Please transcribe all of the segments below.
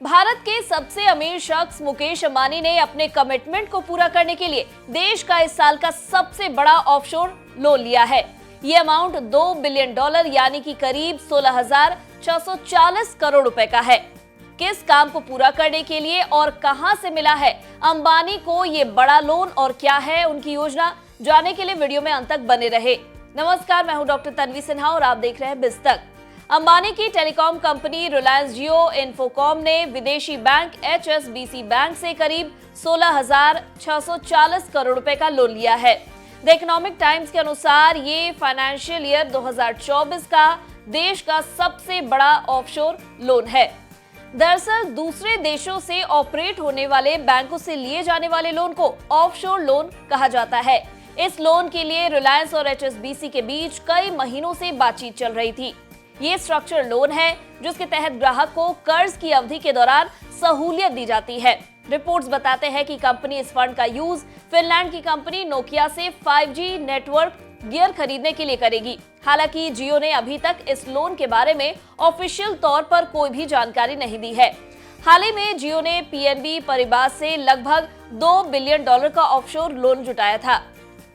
भारत के सबसे अमीर शख्स मुकेश अंबानी ने अपने कमिटमेंट को पूरा करने के लिए देश का इस साल का सबसे बड़ा ऑफशोर लोन लिया है। ये अमाउंट $2 बिलियन यानी कि करीब 16,640 करोड़ रुपए का है। किस काम को पूरा करने के लिए और कहां से मिला है अंबानी को ये बड़ा लोन और क्या है उनकी योजना, जानने के लिए वीडियो में अंत तक बने रहे। नमस्कार, मैं हूं डॉक्टर तन्वी सिन्हा और आप देख रहे हैं बिज तक। अंबानी की टेलीकॉम कंपनी रिलायंस जियो इन्फोकॉम ने विदेशी बैंक HSBC बैंक से करीब 16,640 करोड़ रुपए का लोन लिया है। द इकोनॉमिक टाइम्स के अनुसार ये फाइनेंशियल ईयर 2024 का देश का सबसे बड़ा ऑफशोर लोन है। दरअसल दूसरे देशों से ऑपरेट होने वाले बैंकों से लिए जाने वाले लोन को ऑफशोर लोन कहा जाता है। इस लोन के लिए रिलायंस और HSBC के बीच कई महीनों से बातचीत चल रही थी। ये स्ट्रक्चर लोन है जिसके तहत ग्राहक को कर्ज की अवधि के दौरान सहूलियत दी जाती है। रिपोर्ट्स बताते हैं कि कंपनी इस फंड का यूज फिनलैंड की कंपनी नोकिया से 5G नेटवर्क गियर खरीदने के लिए करेगी। हालांकि जियो ने अभी तक इस लोन के बारे में ऑफिशियल तौर पर कोई भी जानकारी नहीं दी है। हाल ही में जियो ने PNB परिवार से लगभग $2 बिलियन का ऑफशोर लोन जुटाया था,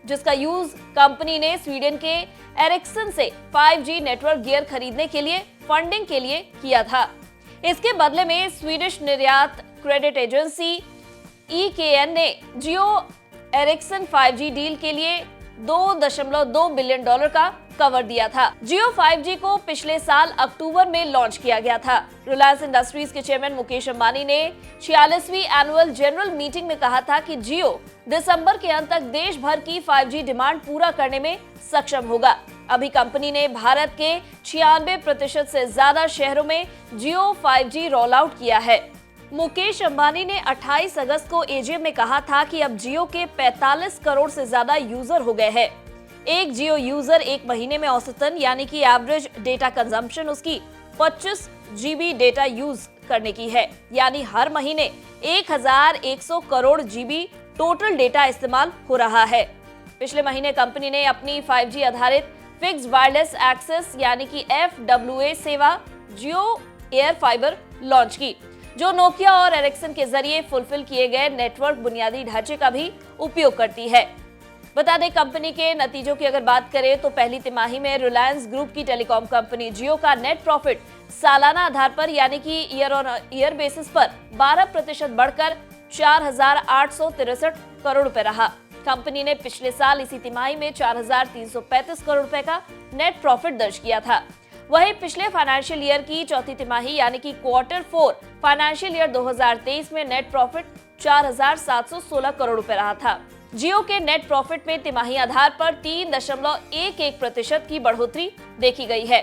जिसका यूज कंपनी ने स्वीडन के एरिक्सन से 5G नेटवर्क गियर खरीदने के लिए फंडिंग के लिए किया था। इसके बदले में स्वीडिश निर्यात क्रेडिट एजेंसी EKN ने जियो एरिक्सन 5G डील के लिए $2.2 बिलियन का कवर दिया था। जियो 5G को पिछले साल अक्टूबर में लॉन्च किया गया था। रिलायंस इंडस्ट्रीज के चेयरमैन मुकेश अंबानी ने 46वीं एनुअल जनरल मीटिंग में कहा था कि जियो दिसंबर के अंत तक देश भर की 5G डिमांड पूरा करने में सक्षम होगा। अभी कंपनी ने भारत के 96% से ज्यादा शहरों में जियो 5G रोल आउट किया है। मुकेश अंबानी ने 28 अगस्त को AGM में कहा था कि अब जियो के 45 करोड़ से ज्यादा यूजर हो गए हैं। एक जियो यूजर एक महीने में औसतन यानी कि एवरेज डेटा कंजम्पशन उसकी 25 GB डेटा यूज करने की है, यानी हर महीने 1100 करोड़ GB टोटल डेटा इस्तेमाल हो रहा है। पिछले महीने कंपनी ने अपनी 5G आधारित फिक्स्ड वायरलेस एक्सेस यानी कि FWA सेवा जियो एयर फाइबर लॉन्च की, जो नोकिया और एरिक्सन के जरिए फुलफिल किए गए नेटवर्क बुनियादी ढांचे का भी उपयोग करती है। बता दें, कंपनी के नतीजों की अगर बात करें तो पहली तिमाही में रिलायंस ग्रुप की टेलीकॉम कंपनी जियो का नेट प्रॉफिट सालाना आधार पर यानी कि ईयर ऑन ईयर बेसिस पर 12% बढ़कर 4,863 करोड़ रुपए रहा। कंपनी ने पिछले साल इसी तिमाही में 4,335 करोड़ रुपए का नेट प्रॉफिट दर्ज किया था। वहीं पिछले फाइनेंशियल ईयर की चौथी तिमाही यानी कि Q4 फाइनेंशियल ईयर 2023 में नेट प्रॉफिट 4,716 करोड़ रुपए रहा था। जियो के नेट प्रॉफिट में तिमाही आधार पर 3.11% की बढ़ोतरी देखी गई है।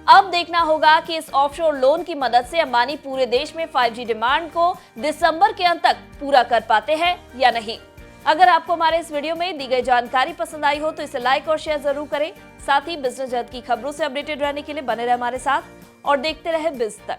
अब देखना होगा कि इस ऑफशोर लोन की मदद से अंबानी पूरे देश में 5G डिमांड को दिसंबर के अंत तक पूरा कर पाते हैं या नहीं। अगर आपको हमारे इस वीडियो में दी गई जानकारी पसंद आई हो तो इसे लाइक और शेयर जरूर करें। साथ ही बिजनेस जगत की खबरों से अपडेटेड रहने के लिए बने रहे हमारे साथ और देखते रहे बिज तक।